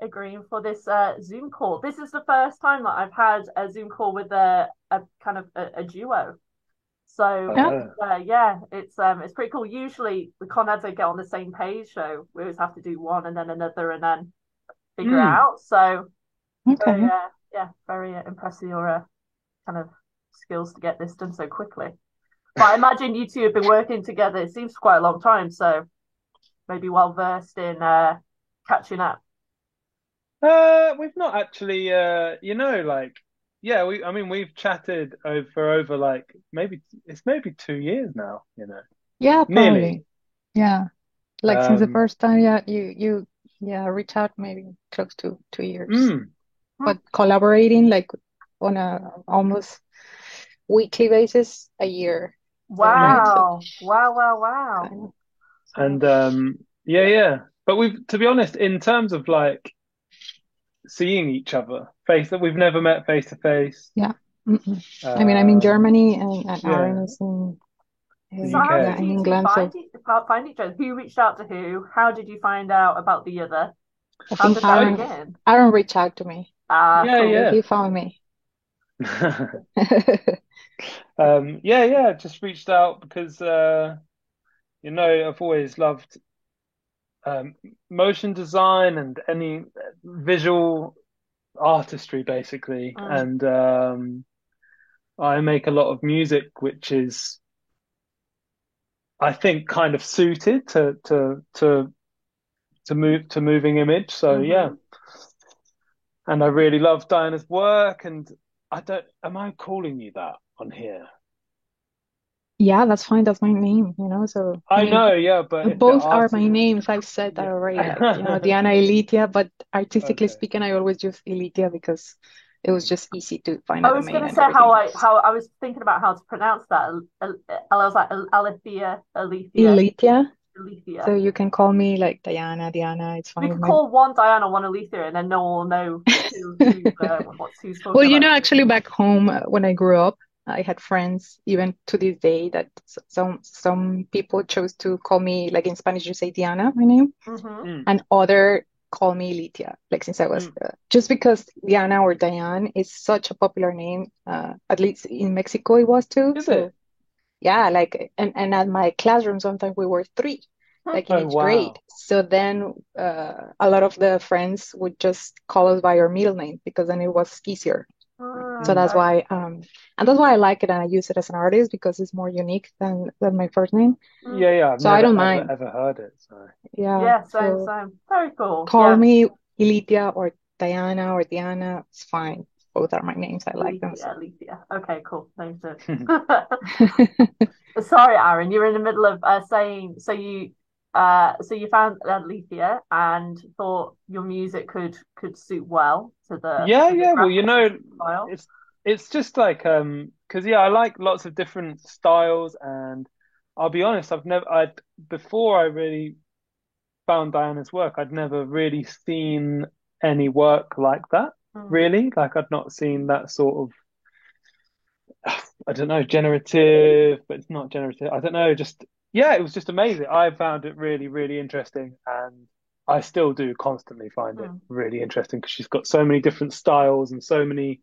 agreeing for this Zoom call. This is the first time that I've had a Zoom call with a kind of a duo. So Yeah. yeah, it's pretty cool. Usually we can't ever get on the same page, so we always have to do one and then another and then figure it Mm. out. So very Okay. yeah, very impressive your kind of skills to get this done so quickly. But I imagine you two have been working together. It seems quite a long time, so maybe well versed in catching up. We've not actually, like, yeah, I mean, we've chatted over like maybe 2 years now, Yeah, nearly. probably. Yeah. Like since the Um, first time, yeah, you yeah, reach out maybe close to 2 years. mm, Hmm. But collaborating like on a almost weekly basis, a year. So right. So Wow. Wow, wow, wow. kind of so and yeah, yeah. But to be honest, in terms of like seeing each other face that we've never met face to face. yeah. Mm-mm. I mean, I'm in Um, Germany and Aaron yeah, is in the So how yeah, did UK. in you two England. So find each other? Who reached out to who? How did you find out about the other? I How think did that I begin? Aaron reached out to me. Ah, Yeah, cool. He yeah. found me. Yeah, yeah, just reached out because I've always loved um, motion design and any visual artistry basically. Mm. And I make a lot of music which is I think kind of suited to moving image. So yeah. Mm-hmm. And I really love Diana's work and I don't am I calling you that on here? Yeah, that's fine. That's my name, you know. So I I mean, know, yeah, but if the both are my artist, names. I've said that already, like, you know, yeah. Diana Elitia, but artistically Okay, speaking, I always use Elitia because it was just easy to find a I was domain gonna and say everything else. how I was thinking about how to pronounce that. I was like Alethea, Alethea, Elitia. So Alethea. you can call me like Diana, Diana, it's We fine. could My call one Diana, one Alethea, and then no one will know who's well, talking you about. know, actually back home when I grew up, I had friends even to this day that some people chose to call me like in Spanish you say Diana, my name, Mm-hmm. mm, and other call me Litia, like since I was mm. just because Diana or Diane is such a popular name, at least in Mexico it was too. Is it? So yeah, like and at my classroom sometimes we were three, like in Oh each grade. wow. So then a lot of the friends would just call us by our middle name because then it was easier. So Mm. that's Okay. why and that's why I like it and I use it as an artist because it's more unique than my first name. Mm. Yeah, yeah. I've So I never don't ever mind. ever heard it. So Yeah. Yeah, same, So same. Very cool. call Yeah, me Ilitia or Diana or Diana. It's fine. Both are my names. I like them. Alethea, So Alethea. Okay, cool. Thanks. Sorry, Aaron, you're in the middle of saying so you found Alethea and thought your music could suit well yeah, to the yeah. Well, graphics and style. it's it's just like because yeah, I like lots of different styles, and I'll be honest, I before I really found Diana's work, I'd never really seen any work like that. Mm. Really, like I'd not seen that sort of, I don't know, generative, but it's not generative. I don't know, just yeah, it was just amazing. I found it really, really interesting, and I still do constantly find it Mm. really interesting because she's got so many different styles and so many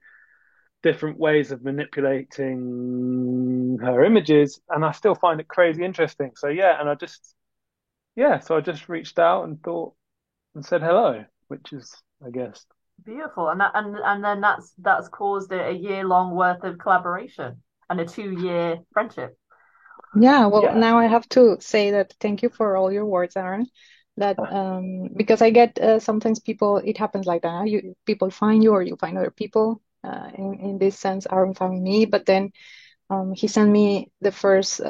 different ways of manipulating her images, and I still find it crazy interesting. So yeah, and so I just reached out and thought and said hello, which is, I guess, Beautiful. And then that's caused a year long worth of collaboration and a 2 year friendship. yeah. Well, yeah. now I have to say that thank you for all your words, Aaron. That because I get sometimes people it happens like that. You people find you or you find other people. In this sense, Aaron found me, but then he sent me the first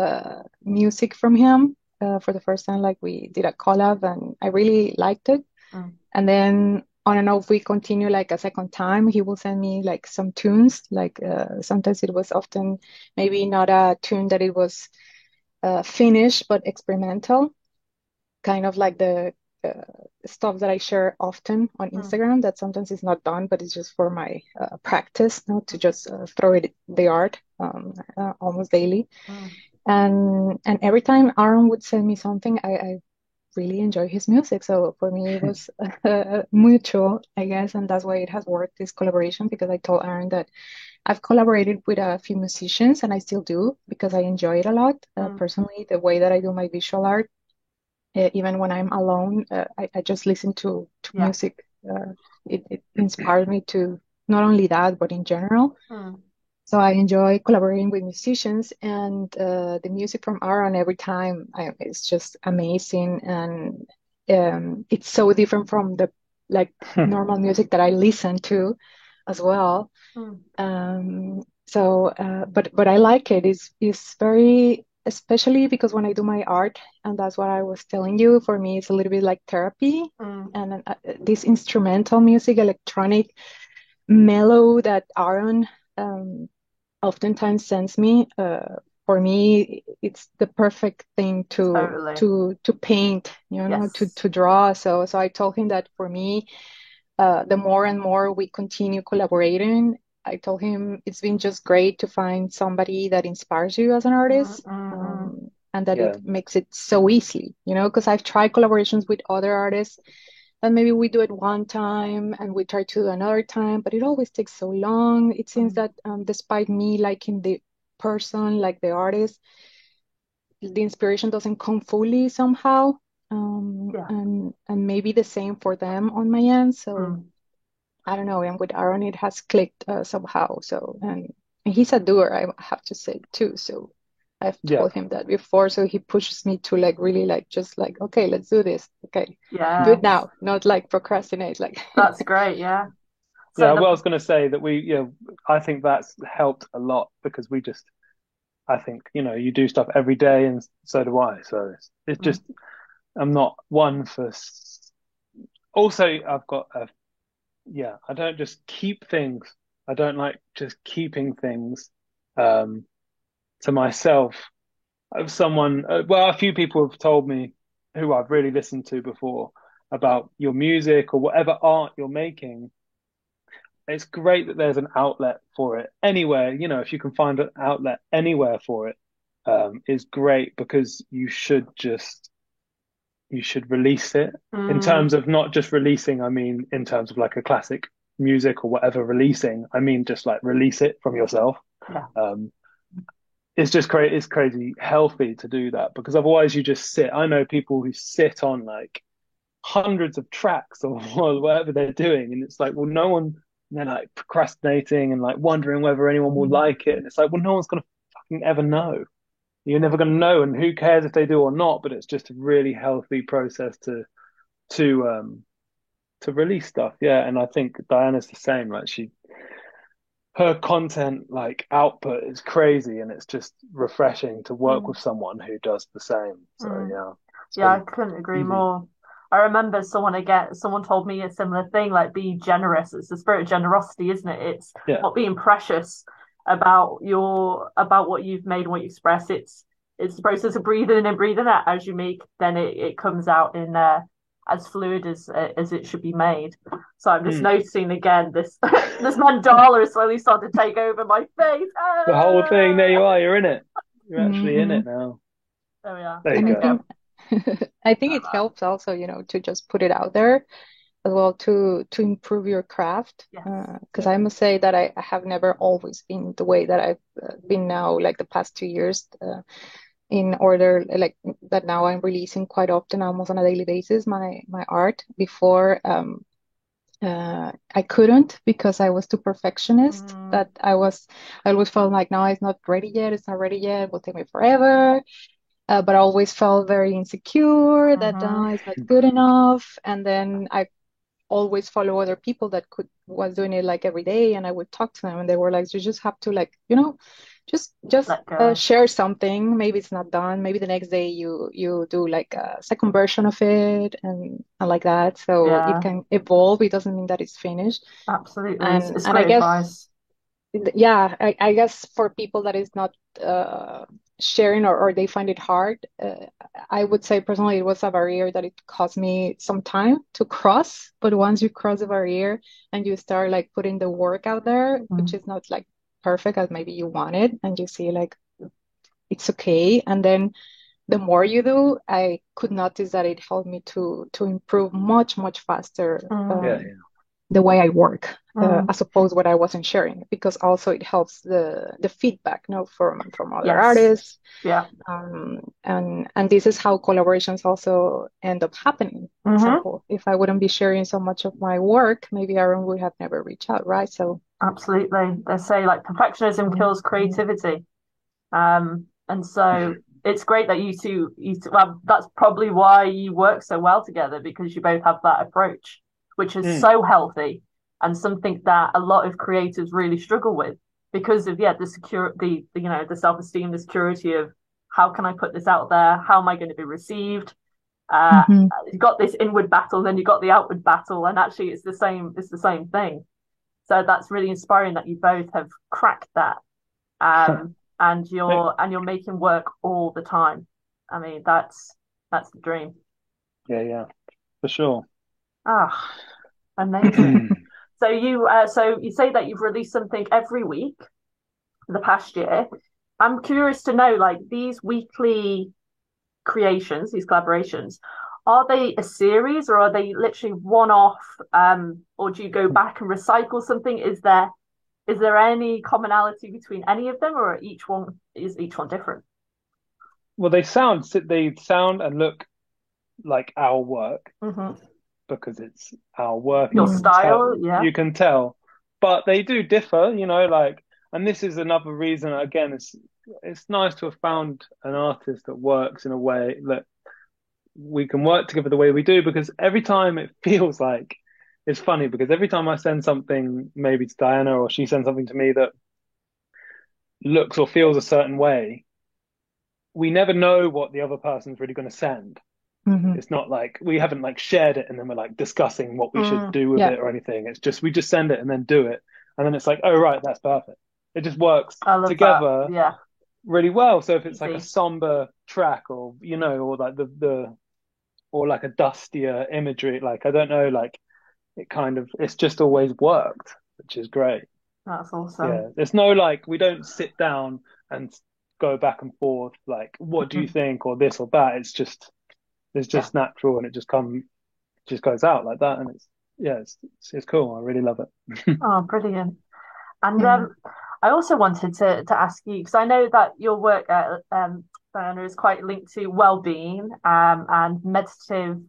music from him for the first time. Like we did a collab, and I really liked it. Mm. And then on and off, we continue like a second time. He will send me like some tunes. Like sometimes it was often maybe not a tune that it was finished, but experimental, kind of like the uh, stuff that I share often on Mm. Instagram. That sometimes is not done, but it's just for my practice, not to just throw it the art almost daily. Mm. And every time Aaron would send me something, I really enjoy his music. So for me, it was mutual, I guess, and that's why it has worked, this collaboration, because I told Aaron that I've collaborated with a few musicians, and I still do because I enjoy it a lot. Personally, the way that I do my visual art, even when I'm alone, I just listen to Yeah. music. It inspired me to not only that, but in general. So I enjoy collaborating with musicians, and the music from Aaron every time it's just amazing, and it's so different from the like normal music that I listen to as well. But I like it. It's very, especially because when I do my art, and that's what I was telling you, for me it's a little bit like therapy. And this instrumental music, electronic, mellow that Aaron oftentimes sends me, for me it's the perfect thing Totally. to paint, you know, Yes. to draw. So I told him that for me, the more and more we continue collaborating, I told him it's been just great to find somebody that inspires you as an artist, and that Yeah. it makes it so easy, you know, because I've tried collaborations with other artists, and maybe we do it one time and we try to do another time, but it always takes so long. It seems that despite me liking the person, like the artist, the inspiration doesn't come fully somehow. Yeah. And maybe the same for them on my end. So I don't know. And with Aaron, it has clicked somehow. So, and he's a doer, I have to say too. So I've Yeah. told him that before. So he pushes me to like really like just like, okay, let's do this. Okay, do Yeah. it now, not like procrastinate. Like That's great. Yeah. Yeah, So well, I was going to say that I think that's helped a lot because I think, you do stuff every day and so do I. So it's just, I'm not one for, also, I've got I don't just keep things. I don't like just keeping things, to myself. A few people have told me who I've really listened to before about your music or whatever art you're making. It's great that there's an outlet for it anywhere. If you can find an outlet anywhere for it, is great because you should release it in terms of not just releasing. I mean, in terms of like a classic music or whatever releasing. I mean, just like release it from yourself. yeah. It's just crazy. It's crazy healthy to do that because otherwise you just sit. I know people who sit on like hundreds of tracks or whatever they're doing, and it's like, well, no one. And they're like procrastinating and like wondering whether anyone will like it, and it's like, well, no one's gonna fucking ever know. You're never gonna know, and who cares if they do or not? But it's just a really healthy process to um to release stuff. Yeah, and I think Diana's the same. Like her content like output is crazy, and it's just refreshing to work with someone who does the same. So yeah, it's Yeah, I been couldn't agree easy. more. I remember someone told me a similar thing, like be generous. It's the spirit of generosity, isn't it? It's Yeah. not being precious about what you've made and what you express. It's the process of breathing in and breathing out as you make, then it comes out in as fluid as it should be made. So I'm just noticing again this this mandala is slowly starting to take over my face. The whole thing, there you are, you're in it. You're actually in Mhm. it now. There we are. There you And I go. think I think it helps also, you know, to just put it out there as well to improve your craft. Yes. Because I must say that I have never always been the way that I've been now, like the past 2 years, in order like that now I'm releasing quite often, almost on a daily basis, my art. Before, I couldn't because I was too perfectionist. That I always felt like, no, it's not ready yet. It's not ready yet. It will take me forever. But I always felt very insecure that it's not good enough. And then I always follow other people that was doing it like every day, and I would talk to them, and they were like, you just have to, like, you know, just Let go. share something. Maybe it's not done. Maybe the next day you do like a second version of it, and like that. So Yeah. it can evolve. It doesn't mean that it's finished. Absolutely. It's And I great guess, advice. yeah, I guess for people that is not sharing, or they find it hard, I would say personally it was a barrier that it cost me some time to cross. But once you cross the barrier and you start like putting the work out there, which is not like perfect as maybe you want it, and you see like it's okay, and then the more you do, I could notice that it helped me to improve much, much faster Yeah, the way I work, Mm. as opposed what I wasn't sharing, because also it helps the feedback, from other Yes. artists. Yeah. And this is how collaborations also end up happening. For Hmm. example, if I wouldn't be sharing so much of my work, maybe Aaron would have never reached out, right? So Absolutely. They say like perfectionism kills creativity. And so it's great that well, that's probably why you work so well together, because you both have that approach, which is mm, so healthy and something that a lot of creators really struggle with because of, yeah, the self-esteem, the security of how can I put this out there? How am I going to be received? Uh, Mhm. you've got this inward battle, then you've got the outward battle, and actually it's the same thing. So that's really inspiring that you both have cracked that. And you're making work all the time. I mean, that's the dream. yeah, for sure. Ah, amazing. So you say that you've released something every week for the past year. I'm curious to know, like, these weekly creations, these collaborations, are they a series or are they literally one off? Or do you go back and recycle something? Is there any commonality between any of them, or each one different? Well, they sound and look like our work Hmm. because it's our work. Your You can tell, style, yeah. you can tell, but they do differ, like, and this is another reason. Again, it's nice to have found an artist that works in a way that we can work together the way we do because every time it feels like it's funny because every time I send something maybe to Diana or she sends something to me that looks or feels a certain way, we never know what the other person's really going to send. Mhm. It's not like we haven't like shared it and then we're like discussing what we should Mm, do with Yeah. it or anything. It's just we just send it and then do it. And then it's like, oh right, that's perfect. It just works I love that. together Yeah, really well. So if it's like a easy. somber track or or like the or like a dustier imagery, like I don't know, like it's just always worked, which is great. That's Yeah. awesome. There's no like we don't sit down and go back and forth like what do you Mhm. think or this or that. It's Yeah. just natural and it just goes out like that and it's cool. I really love it. Oh, brilliant. And Yeah. I also wanted to ask you, because I know that your work, Diana, is quite linked to well-being, and meditation.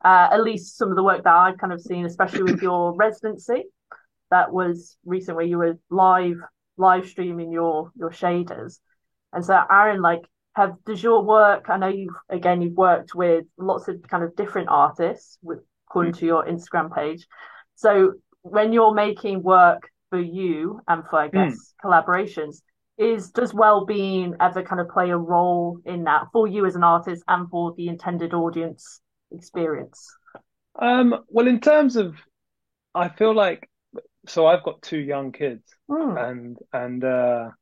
At least some of the work that I've kind of seen, especially with your residency that was recent, where you were live streaming your shaders. And so, Aaron, like, have does your work? I know you've worked with lots of kind of different artists, according to your Instagram page. So, when you're making work for you and for, I Mm. guess, collaborations, does well-being ever kind of play a role in that for you as an artist and for the intended audience experience? Well, in terms of, I feel like so I've got two young kids, Mm, and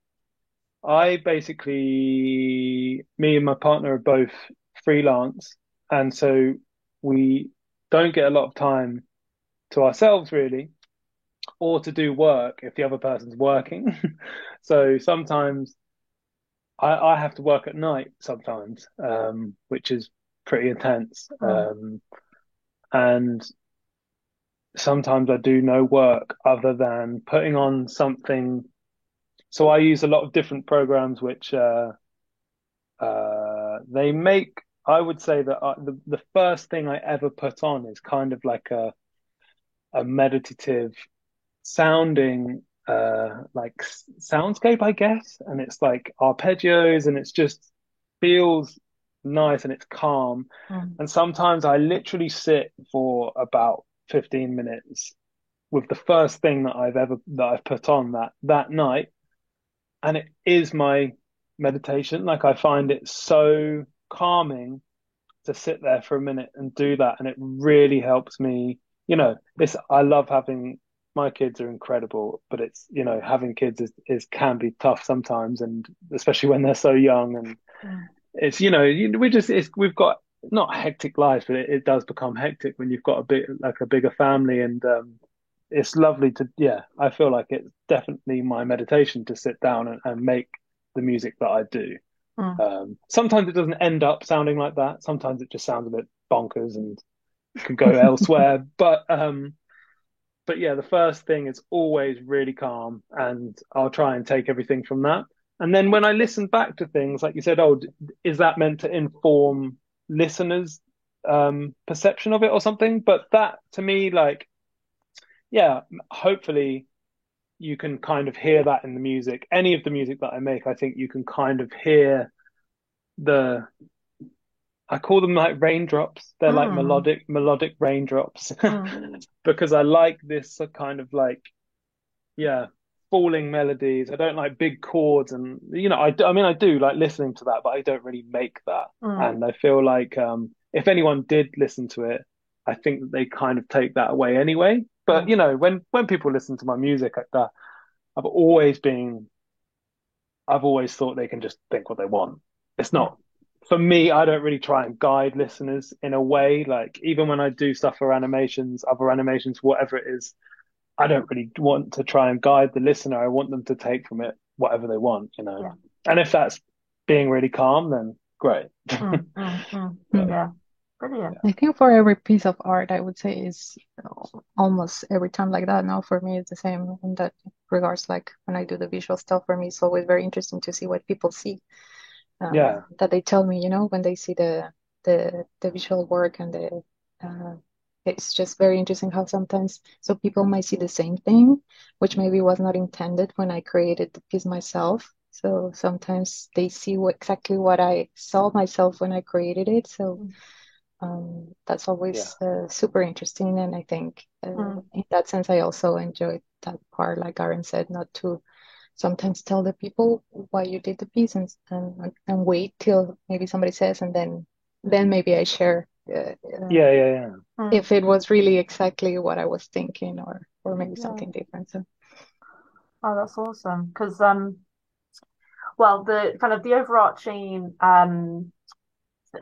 I basically me and my partner are both freelance, and so we don't get a lot of time to ourselves really, or to do work if the other person's working. So sometimes I have to work at night sometimes, which is pretty intense. mm, And sometimes I do no work other than putting on something. So I use a lot of different programs which they make. I would say that the first thing I ever put on is kind of like a meditative sounding like soundscape, I guess, and it's like arpeggios, and it's just feels nice and it's calm. mm. And sometimes I literally sit for about 15 minutes with the first thing that I've put on that night, and it is my meditation. Like I find it so calming to sit there for a minute and do that, and it really helps me. This I love having my kids are incredible, but it's having kids is can be tough sometimes, and especially when they're so young. And Mm. it's we've got not hectic lives, but it does become hectic when you've got a bigger family, and it's lovely to I feel like it's definitely my meditation to sit down and make the music that I do. Mm. Sometimes it doesn't end up sounding like that. Sometimes it just sounds a bit bonkers and could go elsewhere. But yeah, the first thing is always really calm, and I'll try and take everything from that. And then when I listen back to things, like you said, oh, is that meant to inform listeners' perception of it or something? But that to me, like, yeah, hopefully you can kind of hear that in the music. Any of the music that I make, I think you can kind of hear the I call them like raindrops. They're like Mm. melodic raindrops Mm. because I like this kind of like yeah, falling melodies. I don't like big chords, and I mean, I do like listening to that, but I don't really make that. Mm. And I feel like if anyone did listen to it, I think that they kind of take that away anyway. But Mm. when people listen to my music like that, I've always been, I've always thought they can just think what they want. It's Yeah. not for me. I don't really try and guide listeners in a way. Like even when I do stuff for animations, other animations, whatever it is, I don't really want to try and guide the listener. I want them to take from it whatever they want. Yeah. And if that's being really calm, then great. Mm. Mm. Mm. But Yeah. Brilliant. yeah, I think for every piece of art, I would say is almost every time like that. Now, for me, it's the same in that regards. Like when I do the visual stuff, for me, it's always very interesting to see what people see. yeah, That they tell me, when they see the visual work and uh, it's just very interesting how sometimes so people might see the same thing, which maybe was not intended when I created the piece myself. So sometimes they see exactly what I saw myself when I created it. So Mm. that's yeah. always super interesting. And I think Mm. in that sense, I also enjoyed that part, like Aaron said, not to sometimes tell the people why you did the piece and wait till maybe somebody says, and then maybe I share Yeah, yeah, yeah. Mm. if it was really exactly what I was thinking or maybe Yeah. something different. So Oh, that's awesome. Because well, the kind of the overarching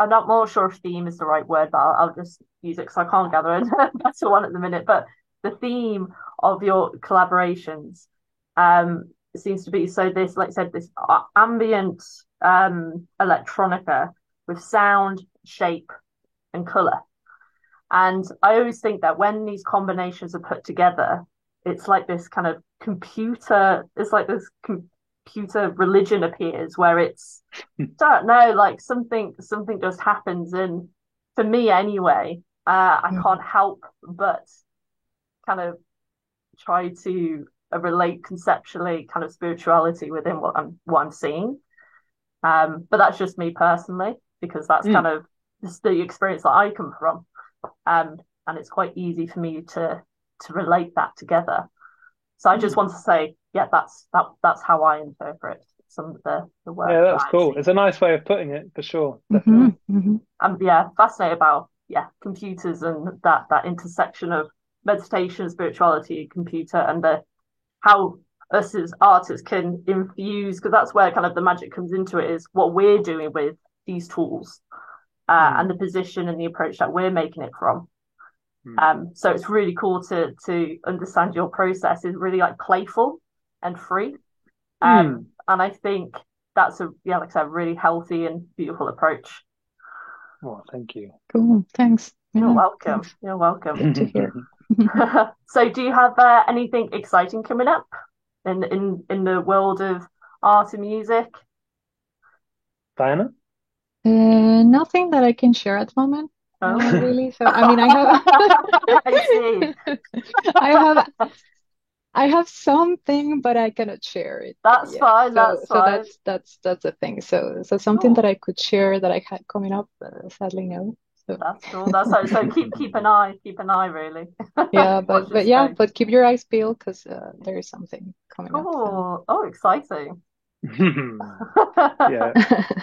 I'm not more sure if theme is the right word, but I'll just use it because I can't gather a better one at the minute. But the theme of your collaborations seems to be so this, like I said, this ambient electronica with sound, shape, and color. And I always think that when these combinations are put together, it's like this kind of computer, it's like this computer religion appears where it's don't know, like something just happens, and for me anyway, I mhm. can't help but kind of try to relate conceptually kind of spirituality within what I'm seeing. But that's just me personally because that's kind Mm, of just the experience that I come from, um, and it's quite easy for me to relate that together. So I just mm. want to say, yeah, that's how I interpret some of the Yeah, work that that's I've cool. seen. It's a nice way of putting it for sure. Hmm. Definitely. Hmm. I'm yeah fascinated about computers and that intersection of meditation, spirituality, computer, and the how us as artists can infuse because that's where kind of the magic comes into it is what we're doing with these tools and Mm, the position and the approach that we're making it from. mm. So it's really cool to understand your process is really like playful and free. Mm. And I think that's a yeah, like I said, really healthy and beautiful approach. Oh, thank you. Cool. Thanks. You're Yeah, welcome. thanks. You're welcome. Good to hear. So, do you have anything exciting coming up in the world of art and music? Diana? Nothing that I can share at the moment, Oh, really. So, I mean, I have, I see. I have, I have something, but I cannot share it That's yet. fine. So, That's so fine. that's the thing. So something that Cool. I could share that I had coming up, sadly no. So, That's cool. That's so keep an eye really. yeah, Watch your but yeah, space. but keep your eyes peeled because there is something coming up. So, Cool. Oh, exciting. Yeah,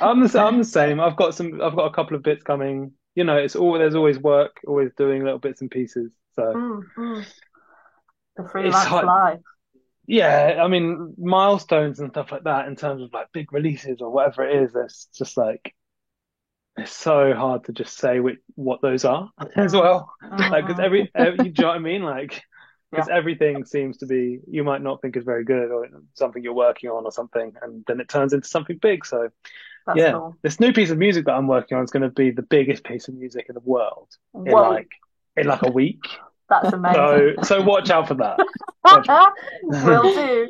I'm the same. I've got a couple of bits coming. It's all there's always work, always doing little bits and pieces. So Mm. The it's freelance hard. life. Yeah, I mean milestones and stuff like that in terms of like big releases or whatever it is. It's just like it's so hard to just say what those are as Mm, well. Like because mm. you know what I mean? Like because Yeah. everything seems to be you might not think is very good or something you're working on or something, and then it turns into something big. So That's Yeah, cool. this new piece of music that I'm working on is going to be the biggest piece of music in the world in Whoa, like a week. that's amazing. So watch out for that. Watch Will out. do.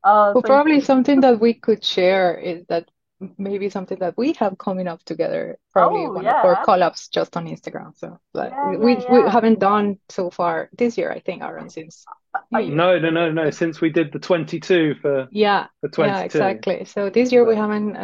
Oh, Well, thank probably you. something that we could share is that maybe something that we have coming up together, probably Oh, one of our yeah. collabs just on Instagram. So like Yeah, yeah, we yeah. haven't done so far this year, I think, Aaron, since Are New you? Year. No. Since we did the 22 Yeah, for yeah, 22. exactly. So this year we So haven't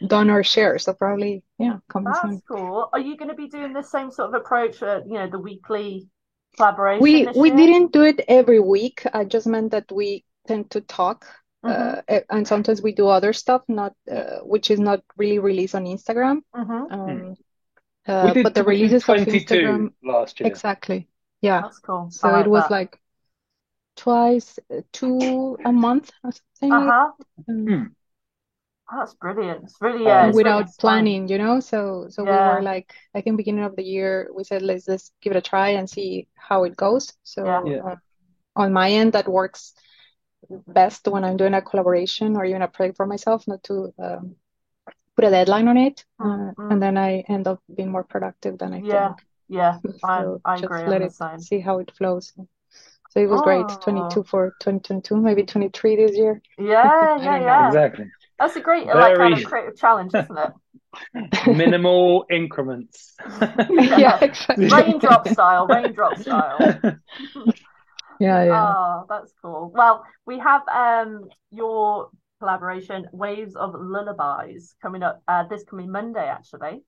done our share, so probably yeah, coming That's soon. cool. Are you going to be doing the same sort of approach, the weekly collaboration this We year? didn't do it every week. I just meant that we tend to talk, Mm-hmm. and sometimes we do other stuff, not Yeah. which is not really released on Instagram. Mm-hmm. hmm. Um, but the We did releases of 22 Instagram, last year. exactly. Yeah. That's cool. I So it like was that. like twice, two a month or something, Uh-huh. Hmm. That's brilliant. It's really, and it's really without inspiring. planning, you know. So we were Yeah, like, I think beginning of the year, we said let's give it a try and see how it goes. yeah, So Yeah. on my end, that works best when I'm doing a collaboration or even a project for myself, not to put a deadline on it, and mm. then I end up being more productive than I Yeah, think. yeah. So I just agree. I'm let the it same. see how it flows. So it was great. Oh, 22 for 2022, maybe 23 this year. yeah, I yeah, don't know. yeah. Exactly. That's a great like kind of Very creative challenge, isn't it? minimal increments. Yeah, Yeah, exactly. raindrop style. Yeah, yeah. Oh, that's cool. Well, we have your collaboration, Waves of Lullabies, coming up this coming Monday, actually.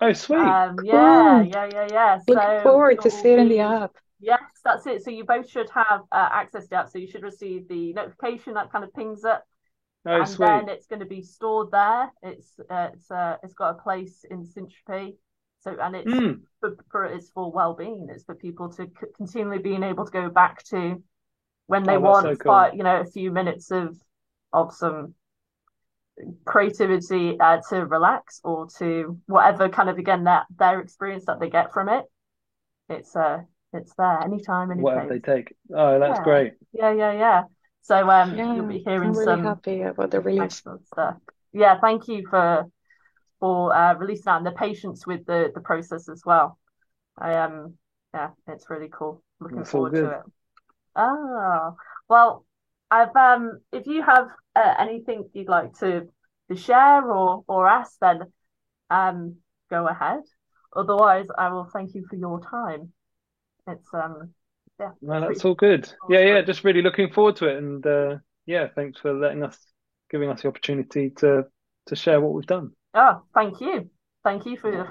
Oh, sweet. Yeah, Cool. yeah, yeah, yeah. Looking So forward to you'll see it in the be, app. yes, that's it. So you both should have access to that. So you should receive the notification that kind of pings up, Oh, and then sweet. it's going to be stored there. It's got a place in Syntropy. So and it's Hmm. it's for well-being. It's for people to continually being able to go back to when they Oh, that's so want cool. a few minutes of some creativity to relax or to whatever kind of again that their experience that they get from it. It's there anytime, any Whatever they place. take. Oh, that's Yeah, great. yeah, yeah, yeah. So you'll Yeah, be hearing I'm really some happy about the release. excellent stuff. Yeah, thank you for releasing that and the patience with the process as well. I Yeah, it's really cool. Looking That's all forward to good. it. Oh, well, I've if you have anything you'd like to share or ask, then um go ahead. Otherwise, I will thank you for your time. It's yeah, No, pretty that's all good. Yeah, yeah, awesome. just really looking forward to it. And yeah, thanks for giving us the opportunity to share what we've done. Oh, thank you. Thank you for your,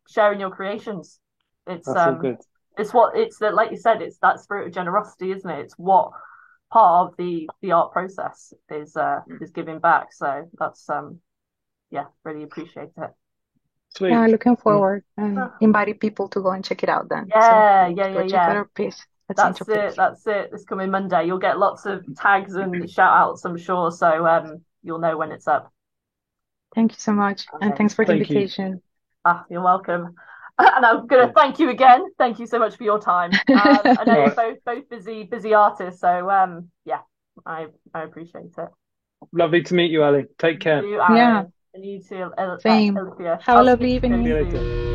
sharing your creations. It's That's all good. it's what it's that like you said, it's that spirit of generosity, isn't it? It's what part of the art process is giving back. So that's yeah, really appreciate it. Yeah, Sweet. looking Well, forward and inviting people to go and check it out then. So Yeah, yeah, go yeah, check out yeah. our piece at That's Centropy. it. That's it. This coming Monday, you'll get lots of tags and shout outs, I'm sure. So you'll know when it's up. Thank you so much. And thanks for the thank you. invitation. Ah, you're welcome. And I'm gonna Cheers. thank you again. Thank you so much for your time. I know All you're right. both busy artists, so yeah, I appreciate it. Lovely to meet you, Ali. Take You care. too, Yeah, Aaron, and you too, same. Alethea. Have a I'll speak lovely to you See evening. you again later. soon.